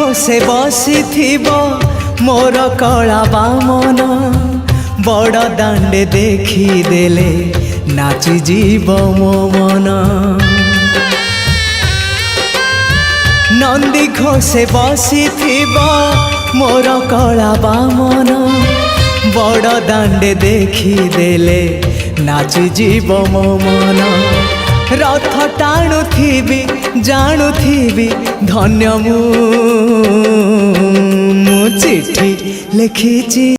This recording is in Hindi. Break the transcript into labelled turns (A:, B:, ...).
A: घोषे बसी मोर कला बामन बड़ दांडे देखी देले नाची जीव मो मन। नंदी घोषे बसी मोर कला बामन बड़ दांडे देखी देले नाची जीव मो मन। रथ टाणुथिबी जाणुथिबी धन्य मु चिट्ठी लिखिची।